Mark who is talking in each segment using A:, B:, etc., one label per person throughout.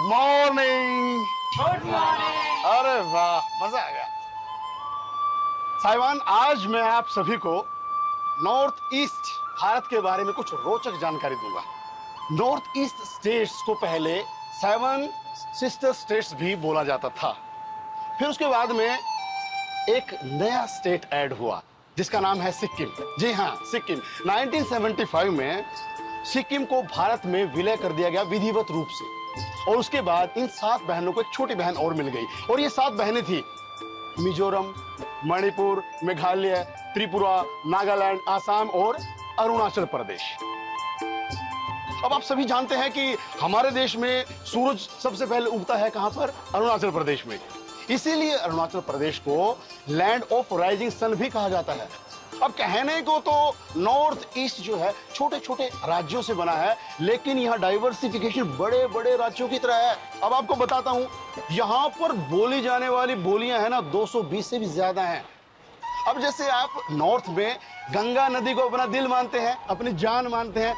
A: Morning.
B: Good morning.
A: अरे वाह, मजा आ गया। साहिबान, आज मैं आप सभी को नॉर्थ ईस्ट भारत के बारे में कुछ रोचक जानकारी दूंगा। नॉर्थ ईस्ट स्टेट्स को पहले 7 सिस्टर स्टेट्स भी बोला जाता था। फिर उसके बाद में एक नया स्टेट ऐड हुआ जिसका नाम है सिक्किम। जी हाँ, सिक्किम। 1975 में सिक्किम को भारत में विलय कर दिया गया विधिवत रूप से। और उसके बाद इन 7 बहनों को एक छोटी बहन और मिल गई, और ये 7 बहनें थी मिजोरम, मणिपुर, मेघालय, त्रिपुरा, नागालैंड, आसाम और अरुणाचल प्रदेश। अब आप सभी जानते हैं कि हमारे देश में सूरज सबसे पहले उगता है कहां पर? अरुणाचल प्रदेश में। इसीलिए अरुणाचल प्रदेश को लैंड ऑफ राइजिंग सन भी कहा जाता है। अब कहने को तो नॉर्थ ईस्ट जो है छोटे छोटे राज्यों से बना है, लेकिन यहाँ डाइवर्सिफिकेशन बड़े बड़े राज्यों की तरह है। अब आपको बताता हूं, यहाँ पर बोली जाने वाली बोलियां है ना 220 से भी ज्यादा हैं। अब जैसे आप नॉर्थ में गंगा नदी को अपना दिल मानते हैं, अपनी जान मानते हैं,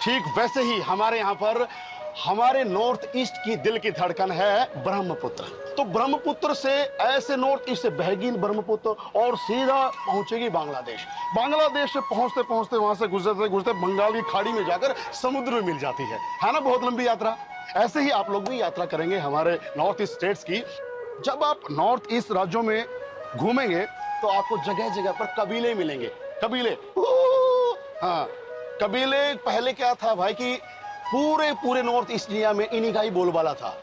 A: ठीक वैसे ही हमारे यहाँ पर हमारे नॉर्थ ईस्ट की दिल की धड़कन है ब्रह्मपुत्र। तो ब्रह्मपुत्र से ऐसे नॉर्थ ईस्ट से बहेगी ब्रह्मपुत्र और सीधा पहुंचेगी बांग्लादेश। बांग्लादेश से पहुंचते पहुंचते वहां से गुजरते गुजरते बंगाल की खाड़ी में जाकर समुद्र में मिल जाती है ना? बहुत लंबी यात्रा। ऐसे ही आप लोग भी यात्रा करेंगे हमारे नॉर्थ ईस्ट स्टेट्स की। जब आप नॉर्थ ईस्ट राज्यों में घूमेंगे तो आपको जगह जगह पर कबीले मिलेंगे। कबीले, हाँ, कबीले पहले क्या था भाई कि पूरे पूरे नॉर्थ ईस्ट इंडिया में इन्हीं का ही बोलबाला था,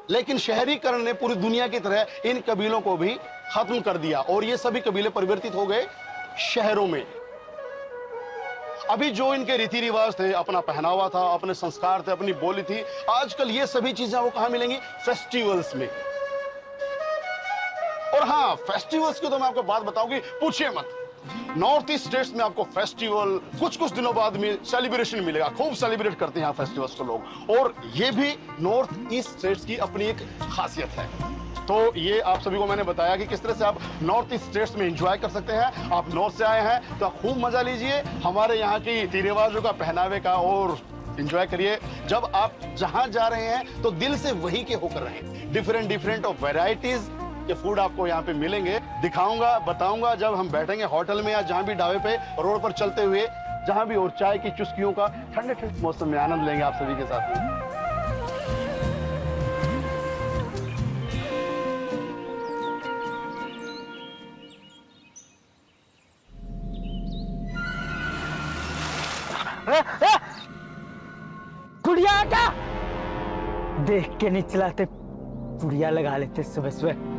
A: लेकिन शहरीकरण ने पूरी दुनिया की तरह इन कबीलों को भी खत्म कर दिया और ये सभी कबीले परिवर्तित हो गए शहरों में। अभी जो इनके रीति रिवाज थे, अपना पहनावा था, अपने संस्कार थे, अपनी बोली थी, आजकल ये सभी चीजें आपको कहां मिलेंगी? फेस्टिवल्स में। और हाँ, फेस्टिवल्स की तो मैं आपको बात बताऊंगी, पूछिए मत। नॉर्थ ईस्ट स्टेट्स में आपको फेस्टिवल कुछ कुछ दिनों बाद में सेलिब्रेशन मिलेगा। खूब सेलिब्रेट करते हैं यहाँ फेस्टिवल्स को लोग, और ये भी नॉर्थ ईस्ट स्टेट्स की अपनी एक खासियत है। तो ये आप सभी को मैंने बताया कि किस तरह से आप नॉर्थ ईस्ट स्टेट्स में एंजॉय कर सकते हैं। आप नॉर्थ से आए हैं तो आप खूब मजा लीजिए हमारे यहाँ की रीति रिवाजों का, पहनावे का, और एंजॉय करिए। जब आप जहां जा रहे हैं तो दिल से वही के होकर रहें। डिफरेंट डिफरेंट ऑफ वेराइटीज के फूड आपको यहाँ पे मिलेंगे। दिखाऊंगा, बताऊंगा जब हम बैठेंगे होटल में या जहां भी ढाबे पे रोड पर चलते हुए, जहां भी, और चाय की चुस्कियों का ठंडे ठंडे मौसम में आनंद लेंगे आप सभी के साथ में।
B: गुड़िया क्या देख के नहीं चलाते, गुड़िया लगा लेते सुबह सुबह।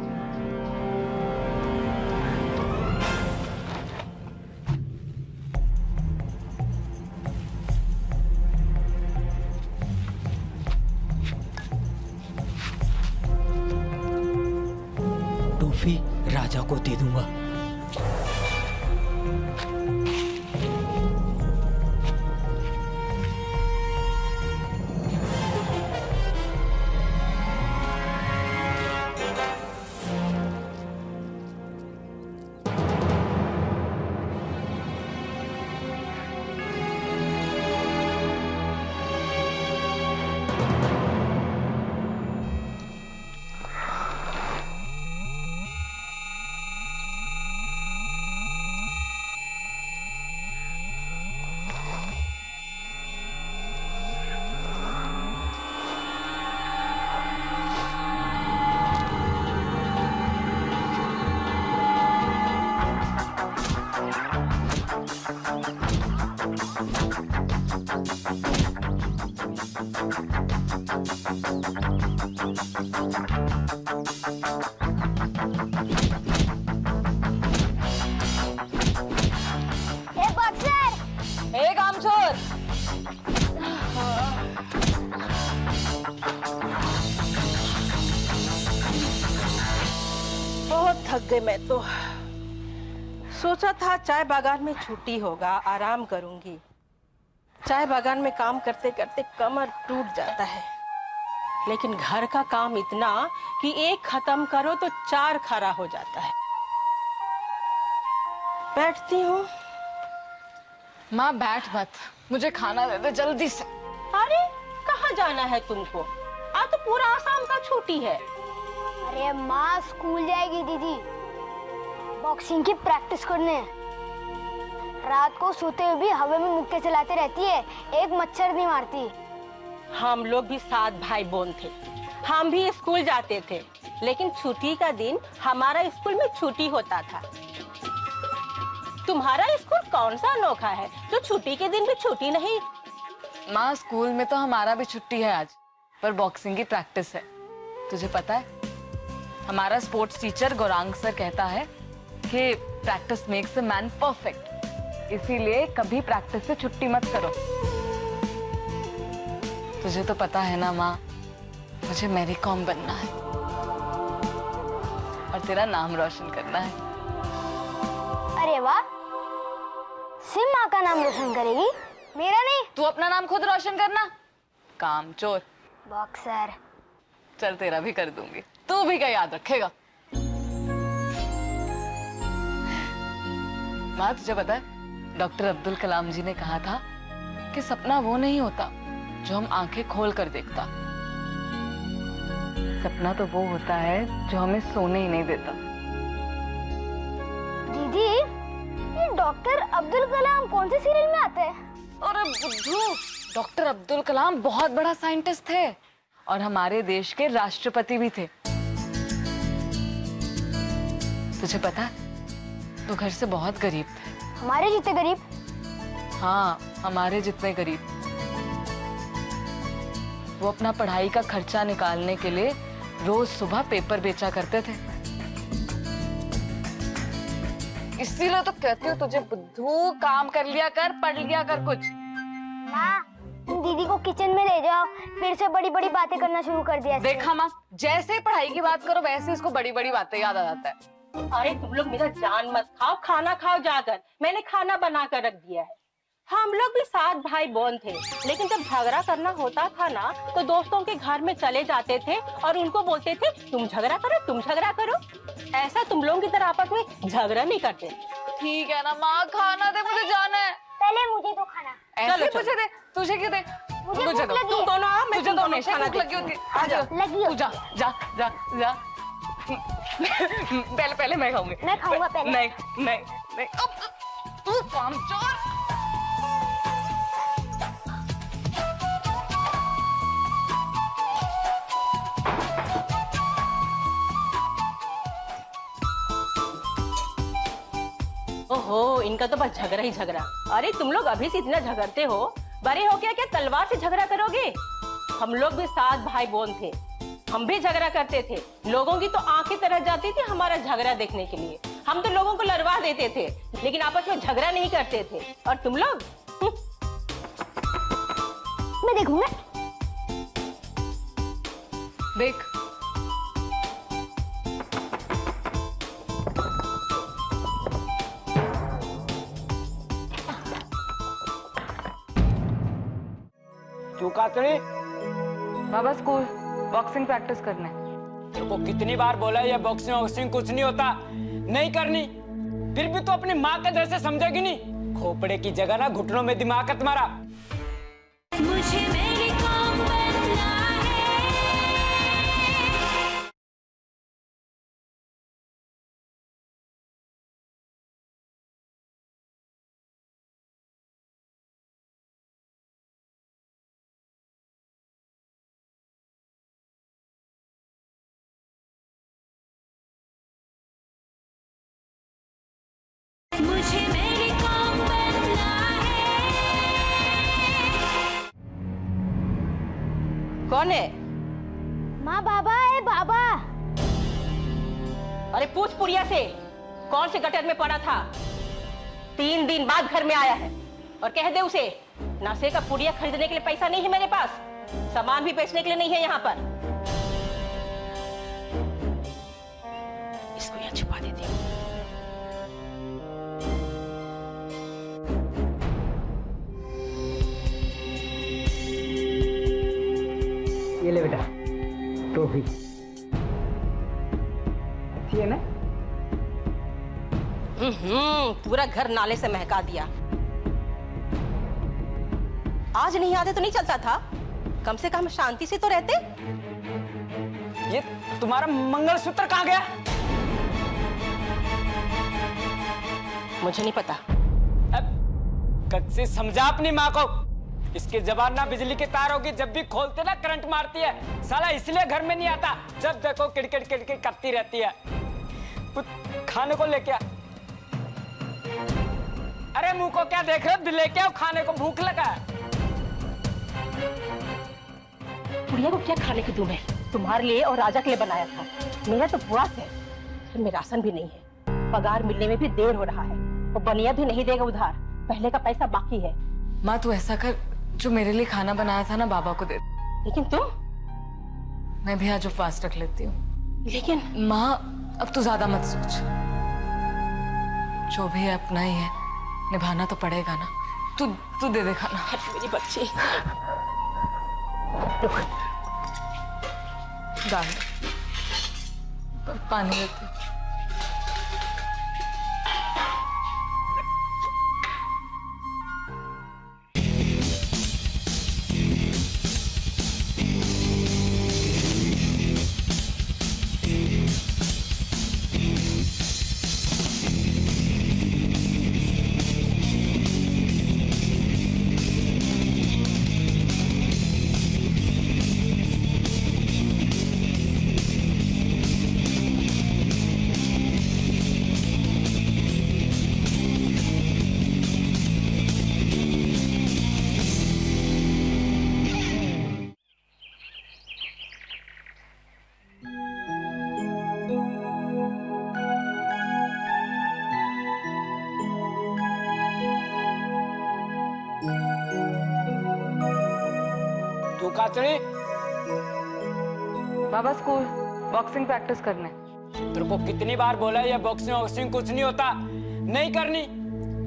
C: टॉफी राजा को दे दूंगा।
D: थक गई मैं तो। सोचा था चाय बागान में छुट्टी होगा, आराम करूंगी। चाय बागान में काम करते करते कमर टूट जाता है, लेकिन घर का काम इतना कि एक खत्म करो तो 4 खड़ा हो जाता है। बैठती हूँ।
E: माँ बैठ मत, मुझे खाना दे दे जल्दी से।
D: अरे कहाँ जाना है तुमको? आज तो पूरा आसाम का छुट्टी है।
C: अरे माँ स्कूल जाएगी दीदी, बॉक्सिंग की प्रैक्टिस करने। रात को सोते हुए भी हवा में मुक्के चलाते रहती है, एक मच्छर नहीं मारती।
D: हम लोग भी 7 भाई बहन थे, हम भी स्कूल जाते थे, लेकिन छुट्टी का दिन हमारा स्कूल में छुट्टी होता था। तुम्हारा स्कूल कौन सा अनोखा है जो छुट्टी के दिन भी छुट्टी नहीं?
E: माँ स्कूल में तो हमारा भी छुट्टी है आज, पर बॉक्सिंग की प्रैक्टिस है। तुझे पता है, हमारा स्पोर्ट्स टीचर गौरांग सर कहता है कि practice makes a man perfect, इसीलिए कभी प्रैक्टिस से छुट्टी मत करो। तुझे तो पता है ना माँ, मुझे मैरी कॉम बनना है और तेरा नाम रोशन करना है।
C: अरे वाह, सिम माँ का नाम रोशन करेगी, मेरा नहीं।
E: तू अपना नाम खुद रोशन करना, कामचोर।
C: बॉक्सर।
E: चल तेरा भी कर दूंगी, तू भी क्या याद रखेगा। माँ तुझे पता है, डॉक्टर अब्दुल कलाम जी ने कहा था कि सपना वो नहीं होता जो हम आंखें खोल कर देखता, सपना तो वो होता है जो हमें सोने ही नहीं देता।
C: दीदी, ये डॉक्टर अब्दुल कलाम कौन से सीरियल में आते हैं?
E: और बुद्धू, डॉक्टर अब्दुल कलाम बहुत बड़ा साइंटिस्ट थे और हमारे देश के राष्ट्रपति भी थे। तुझे पता है, वो घर से बहुत गरीब थे।
C: हमारे जितने गरीब?
E: हाँ, हमारे जितने गरीब। वो अपना पढ़ाई का खर्चा निकालने के लिए रोज सुबह पेपर बेचा करते थे। इसीलिए तो कहती हूँ तुझे, बुद्धू काम कर लिया कर, पढ़ लिया कर कुछ।
C: माँ, तुम दीदी को किचन में ले जाओ, फिर से बड़ी बड़ी बातें करना शुरू कर दिया।
E: देखा माँ, जैसे पढ़ाई की बात करो वैसे इसको बड़ी बड़ी बातें याद आ जाता है।
D: अरे तुम लोग मेरा जान मत खाओ, खाना खाओ जाकर। मैंने खाना बना कर रख दिया है। हम लोग भी 7 भाई बहन थे, लेकिन जब झगड़ा करना होता था ना, तो दोस्तों के घर में चले जाते थे और उनको बोलते थे तुम झगड़ा करो, तुम झगड़ा करो। ऐसा तुम लोगों की तरह आपस में झगड़ा नहीं करते।
E: ठीक है ना माँ, खाना दे, मुझे जाना है।
C: पहले मुझे तो खाना।
E: ऐसे मुझे दे, तुझे क्यों दे?
C: मुझे भूख
E: दो।
C: लगी।
D: तुम दोनों आओ, मैं
E: तुझे
D: तुम
E: तो
D: दोनों
E: हमेशा
D: खाना
E: भूख लगी
D: देती
E: होती
D: हूँ।
E: है। आ जा,
C: लगी हो।
E: तू जा जा जा जा। पहले मैं खाऊंगी।
C: मैं खाऊंगा पहले।
E: नहीं नहीं नहीं, तू कामचोर।
D: ओहो, इनका तो बस झगड़ा ही झगड़ा। अरे तुम लोग अभी से इतना झगड़ते हो, बड़े हो क्या तलवार से झगड़ा करोगे? हम लोग भी 7 भाई बहन थे, हम भी झगड़ा करते थे। लोगों की तो आंखें तरह जाती थी हमारा झगड़ा देखने के लिए। हम तो लोगों को लड़वा देते थे, लेकिन आपस में झगड़ा नहीं करते थे। और तुम लोग
C: मैं देखूंगा।
E: देख,
F: चूकातड़ी,
E: बाबा स्कूल बॉक्सिंग प्रैक्टिस करने।
F: तेरे को कितनी बार बोला है ये बॉक्सिंग वॉक्सिंग कुछ नहीं होता, नहीं करनी, फिर भी तो अपनी माँ के दर से समझेगी नहीं। खोपड़े की जगह ना घुटनों में दिमाग है तुम्हारा।
G: मुझे मेरी कॉम बनना है। मुझे मेरी कॉम बनना है।
D: कौन है?
C: माँ बाबा है, बाबा।
D: अरे पूछ पुड़िया से, कौन से गटर में पड़ा था? 3 दिन बाद घर में आया है। और कह दे उसे, नासे का पुड़िया खरीदने के लिए पैसा नहीं है मेरे पास, सामान भी बेचने के लिए नहीं है यहाँ पर। इसको यहाँ छुपा देती हूँ।
B: ये ले बेटा, ट्रॉफी अच्छी है ना?
D: पूरा घर नाले से महका दिया। आज नहीं आते तो नहीं चलता था, कम से कम शांति से तो रहते।
F: ये तुम्हारा मंगलसूत्र कहाँ गया?
D: मुझे नहीं पता।
F: अब कद से समझा अपनी माँ को, इसके जबान ना बिजली के तार होगी, जब भी खोलते ना करंट मारती है। साला इसलिए घर में नहीं आता, जब देखो किड़किड़ किड़किड़ करती रहती है। कुछ खाने को लेके आ। अरे मुंह को क्या देख रहे हो? लेके आओ खाने को, भूख लगा है।
D: गुड़िया को क्या खाने की दूं मैं? तुम्हारे लिए और राजा के लिए बनाया था। मेरा तो उपवास है, घर में राशन भी नहीं है, पगार मिलने में भी देर हो रहा है, और बनिया भी नहीं देगा उधार, पहले का पैसा बाकी है।
E: माँ तू ऐसा कर, जो मेरे लिए खाना बनाया था ना बाबा को दे।
D: लेकिन तुम?
E: मैं भी आज उपवास रख लेती हूँ।
D: लेकिन
E: माँ अब तू ज्यादा मत सोच, जो भी है अपना ही है, निभाना तो पड़ेगा ना। तू दे दे खाना।
D: मेरी बच्ची।
E: डाल पानी देती।
F: तू कहाँ चली?
E: बाबा स्कूल बॉक्सिंग प्रैक्टिस करने।
F: तेरे को कितनी बार बोला ये बॉक्सिंग वॉक्सिंग कुछ नहीं होता, नहीं करनी,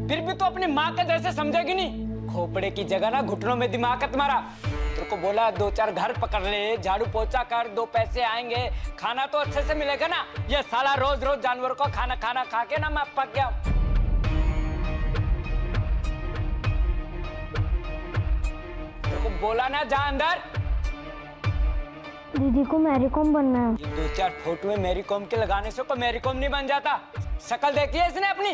F: फिर भी तू अपनी माँ के जैसे समझेगी नहीं। खोपड़े की जगह ना घुटनों में दिमाग है तुम्हारा। तेरे को बोला 2-4 घर पकड़ ले, झाड़ू पोछा कर, 2 पैसे आएंगे, खाना तो अच्छे से मिलेगा ना। ये साला रोज रोज जानवर को खाना खाना खा के ना मैं पक गया। तेरे को बोला ना जा अंदर।
C: दीदी को मैरी कॉम बनना है।
F: ये 2-4 फोटो में मैरी कॉम के लगाने से कोई मैरी कॉम नहीं बन जाता। शक्ल देखी है इसने अपनी?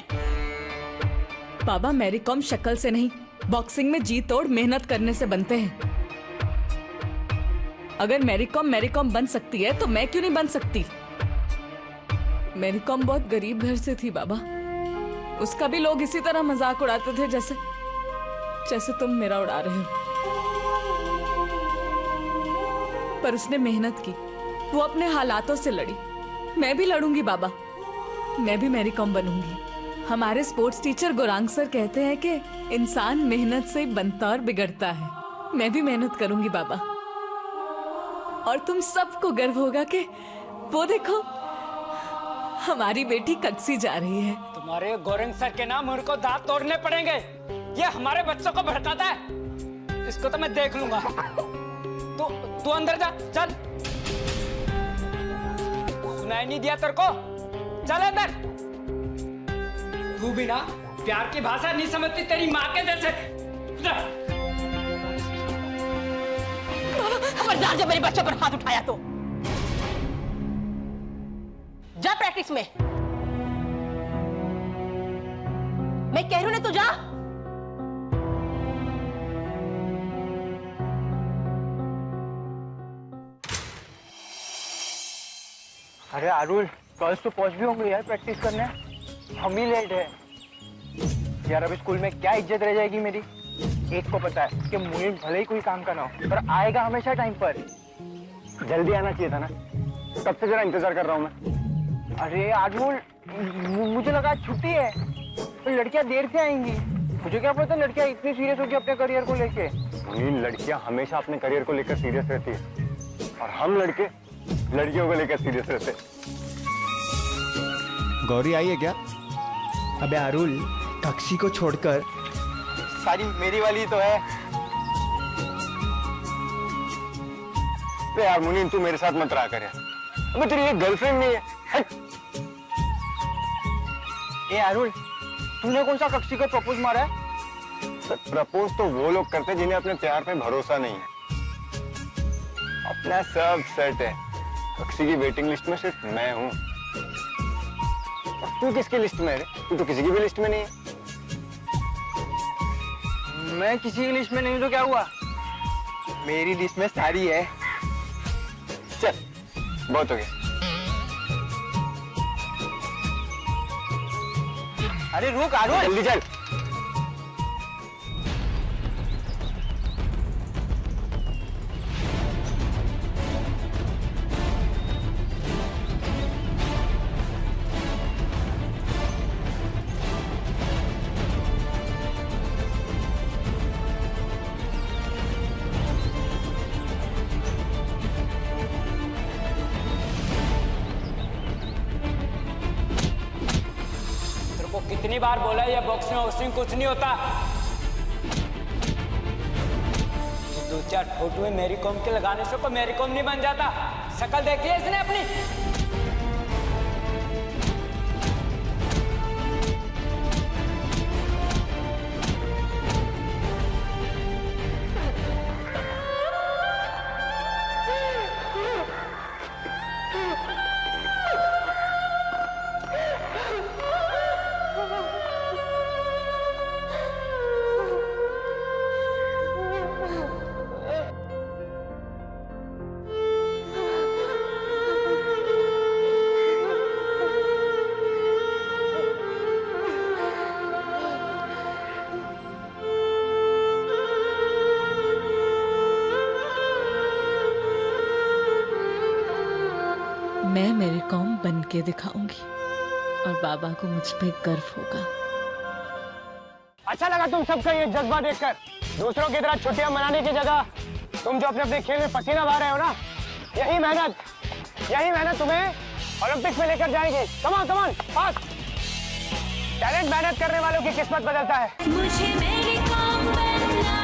H: बाबा मैरी कॉम शक्ल से नहीं, बॉक्सिंग में जी तोड़ मेहनत करने से बनते हैं। अगर मैरी कॉम बन सकती है तो मैं क्यों नहीं बन सकती? मैरी कॉम बहुत गरीब घर से थी बाबा, उसका भी लोग इसी तरह मजाक उड़ाते थे जैसे तुम मेरा उड़ा रहे हो। पर उसने मेहनत की, वो अपने हालातों से लड़ी। मैं भी लड़ूंगी बाबा, मैं भी मैरी कॉम बनूंगी। हमारे स्पोर्ट्स टीचर गौरांग सर कहते हैं कि इंसान मेहनत से बनता और बिगड़ता है। मैं भी मेहनत करूंगी बाबा, और तुम सबको गर्व होगा कि वो देखो हमारी बेटी कक्सी जा रही है।
F: तुम्हारे गौरंग सर के नाम उनको दांत तोड़ने पड़ेंगे। ये हमारे बच्चों को भड़काता है, इसको तो मैं देख लूंगा। तू अंदर जा, चल। सुनाई नहीं दिया तेरे को? चल अंदर। तू भी ना प्यार की भाषा नहीं समझती, तेरी माँ के जैसे।
D: खबरदार जब मेरे बच्चों पर हाथ उठाया तो जा प्रैक्टिस में। मैं कह रही हूं ना, तू जा।
B: अरे अरुल, गर्ल्स तो पहुंच भी होंगे यार प्रैक्टिस करने, हम ही लेट है यार। अभी स्कूल में क्या इज्जत रह जाएगी मेरी? एक को पता है कि मुनीर भले ही कोई काम का ना हो, पर आएगा हमेशा टाइम पर। जल्दी आना चाहिए था ना, कब से जरा इंतजार कर रहा हूँ मैं। अरे अरुल, मुझे लगा छुट्टी है, तो लड़कियां देर से आएंगी। मुझे क्या पता लड़कियां इतनी सीरियस होगी अपने करियर को लेके। मुनीर, लड़कियां हमेशा अपने करियर को लेकर सीरियस रहती है, और हम लड़के लड़कियों को लेकर सीरियस रहते।
I: गौरी आई है क्या?
B: अबे अरुल, टक्सी को छोड़कर सारी मेरी वाली तो है।
I: अरे यार मुनीर, तू मेरे साथ मत रहा कर यार। अबे तेरी एक गर्लफ्रेंड नहीं है? हट।
B: ए अरुल, तूने कौन सा टक्सी को प्रपोज मारा है?
I: प्रपोज तो वो लोग करते जिन्हें अपने प्यार पे भरोसा नहीं है। अपना सब सेट है। बक्सी की वेटिंग लिस्ट में सिर्फ मैं हूँ। और तू किसकी लिस्ट में है रे? तू तो किसी की भी लिस्ट में नहीं है।
B: मैं किसी की लिस्ट में नहीं हूं तो क्या हुआ? मेरी लिस्ट में सारी है।
I: चल, बहुत हो गया।
B: अरे रुक आरुल।
I: जल्दी चल।
F: कितनी बार बोला ये बॉक्सिंग वॉक्सिंग कुछ नहीं होता। दो चार फोटो में मेरी कॉम के लगाने से कोई मेरी कॉम नहीं बन जाता। शक्ल देखी है इसने अपनी?
H: मैं मेरी कॉम बन के दिखाऊंगी और बाबा को मुझ पे गर्व होगा।
B: अच्छा लगा तुम सबका ये जज्बा देखकर। दूसरों की तरह छुट्टियां मनाने की जगह तुम जो अपने अपने खेल में पसीना बहा रहे हो ना, यही मेहनत तुम्हें ओलंपिक्स में लेकर जाएगी। Come on come on fast. टैलेंट मेहनत करने वालों की किस्मत बदलता है।
G: मुझे मेरी कॉम बनना है।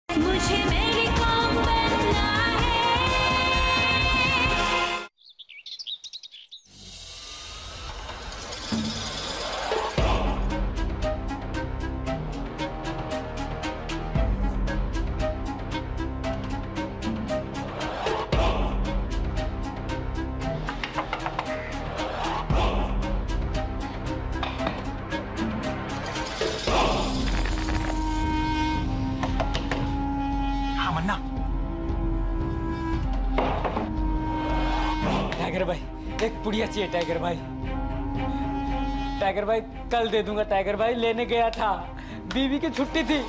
G: मुझे मेरी कॉम बनना है।
F: टाइगर भाई एक पुड़िया चाहिए। टाइगर भाई, टाइगर भाई कल दे दूंगा। टाइगर भाई लेने गया था, बीवी की छुट्टी थी।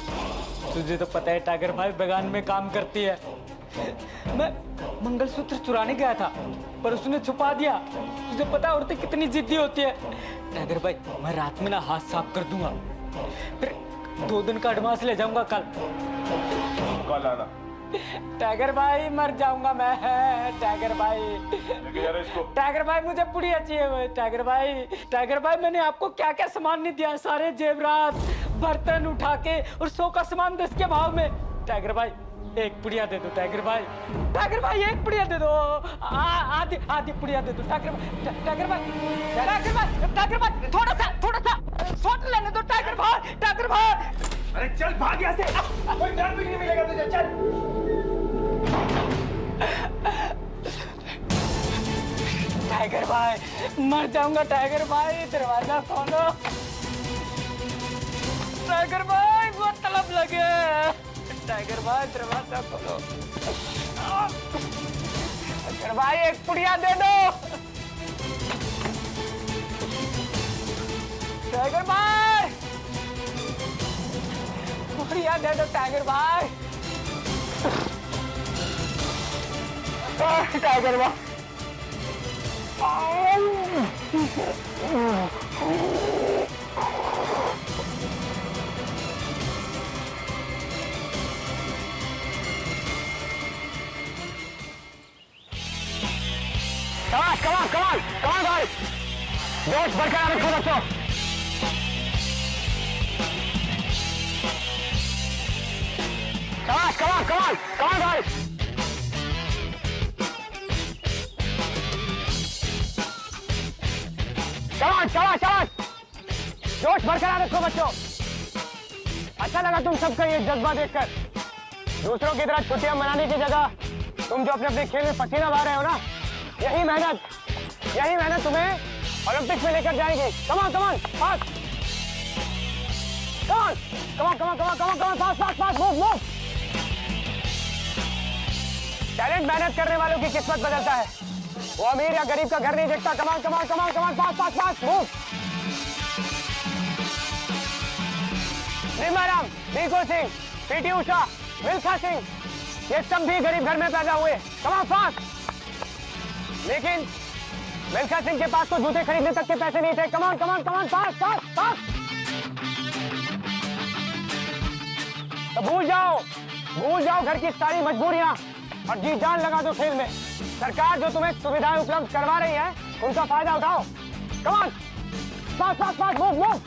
F: तुझे तो पता है टाइगर भाई बगान में काम करती है। मैं मंगलसूत्र चुराने गया था पर उसने छुपा दिया। तुझे पता है औरतें कितनी जिद्दी होती है। टाइगर भाई मैं रात में ना हाथ साफ कर दूंगा, फिर 2 दिन का एडवांस ले जाऊंगा कल
I: आना।
F: टाइगर भाई मर जाऊंगा मैं। टाइगर भाई, टाइगर भाई मुझे पुड़िया चाहिए। टाइगर भाई मैंने आपको क्या क्या सामान नहीं दिया, सारे जेवरात बर्तन उठा के और 100 का सामान 10 के भाव में। टाइगर भाई एक पुड़िया दे दो। टाइगर भाई एक पुड़िया दे दो। आधी पुड़िया दे दो। टाइगर भाई थोड़ा सा शॉट लेने दो। टाइगर भाई
B: अरे चल भाग यहाँ से। कोई डर भी नहीं मिलेगा तुझे। चल।
F: टाइगर भाई मर जाऊंगा। टाइगर भाई दरवाजा खोलो। टाइगर भाई बहुत तलब लगे। टाइगर भाई दरवाजा खोलो। टाइगर भाई एक पुड़िया दे दो। टाइगर भाई पुड़िया दे दो। टाइगर भाई, टाइगर भाई
B: कमान भाई, जोश बरकरार रखो बच्चों।
I: शाबाश, कमाल कमाल कमाल गाइस। शाबाश शाबाश शाबाश, जोश बरकरार रखो बच्चों। अच्छा लगा तुम सबका ये जज्बा देखकर। दूसरों की तरह छुट्टियां मनाने की जगह तुम जो अपने अपने खेल में पसीना बहा रहे हो ना, यही मेहनत तुम्हें ओलंपिक्स में लेकर जाएगी। Come on come on fast, come on come on come on come on come on come on fast fast fast, move move. Talent मेहनत करने वालों की किस्मत बदलता है। वो अमीर या गरीब का घर नहीं देखता। Come on come on come on come on fast fast fast, move. Nirmala Ram, नीको सिंह, पीटी उषा, मिल्खा सिंह, ये सब भी गरीब घर में पैदा हुए। Come on fast. लेकिन मिल्खा सिंह के पास तो जूते खरीदने तक के पैसे नहीं थे। कमान come on come on fast fast fast. तो भूल जाओ घर की सारी मजबूरियां और जी जान लगा दो खेल में। सरकार जो तुम्हें सुविधाएं उपलब्ध करवा रही है, उनका फायदा उठाओ। Come on fast fast fast, move move.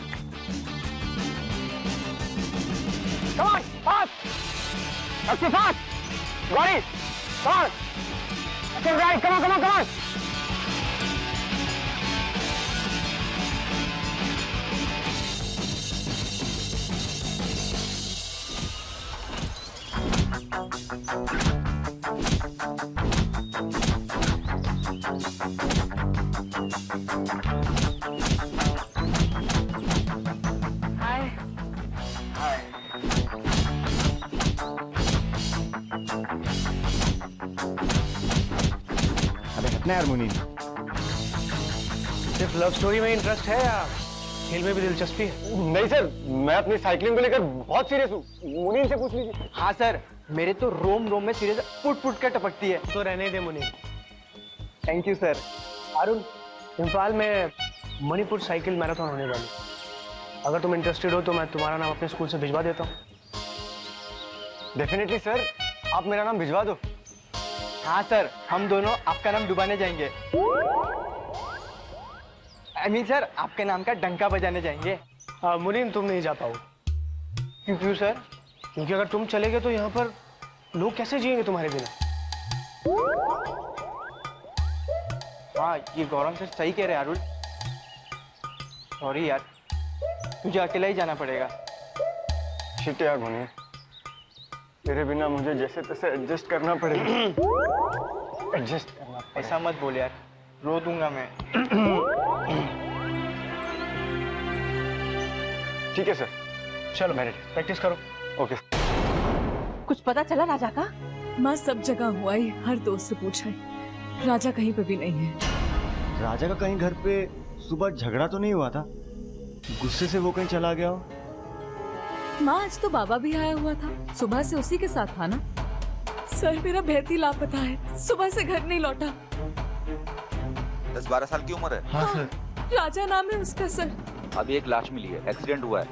I: Come on fast, अच्छी फास्ट गौरी, कमान अच्छी राइट, कमान कमान कमान।
J: यार मुनीन,
B: सिर्फ लव स्टोरी में इंटरेस्ट है या खेल में भी दिलचस्पी है?
I: नहीं सर, मैं अपनी साइकिलिंग को लेकर बहुत सीरियस हूँ। मुनीन से पूछ लीजिए।
B: हाँ सर, मेरे तो रोम रोम में सीरियस फुट फुट कर टपकती है। तो रहने दे मुनीन। Thank you sir. Arun, Imphal में मणिपुर साइकिल मैराथन होने वाली। अगर तुम इंटरेस्टेड हो तो मैं तुम्हारा नाम अपने स्कूल से भिजवा देता हूँ।
I: डेफिनेटली सर, आप मेरा नाम भिजवा दो।
B: हाँ सर, हम दोनों आपका नाम डुबाने जाएंगे। आई मीन सर, आपके नाम का डंका बजाने जाएंगे। मुनीन, तुम नहीं जा पाओगे। क्यों सर? क्योंकि अगर तुम चले गए तो यहाँ पर लोग कैसे जिएंगे तुम्हारे बिना? हाँ, ये गौरव सर सही कह रहे हैं अरुण। सॉरी यार, तुझे अकेला ही जाना पड़ेगा।
I: शिट यार मुनीन, तेरे बिना मुझे जैसे तैसे एडजस्ट करना पड़ेगा। एडजस्ट करना पड़ेगा।
B: ऐसा मत बोल यार, रो दूंगा मैं।
I: ठीक है सर,
B: चलो मैरिज प्रैक्टिस करो।
I: ओके।
D: कुछ पता चला राजा का?
H: माँ सब जगह हुआ ही, हर दोस्त से पूछा है, राजा कहीं पे भी नहीं है।
J: राजा का कहीं घर पे सुबह झगड़ा तो नहीं हुआ था? गुस्से से वो कहीं चला गया हो?
H: माँ आज तो बाबा भी आया हुआ था, सुबह से उसी के साथ था ना। सर मेरा भैती लापता है, सुबह से घर नहीं लौटा।
K: 10-12 साल की उम्र है।
J: हाँ सर।
H: राजा नाम है उसका सर।
K: अभी एक लाश मिली है, एक्सीडेंट हुआ है।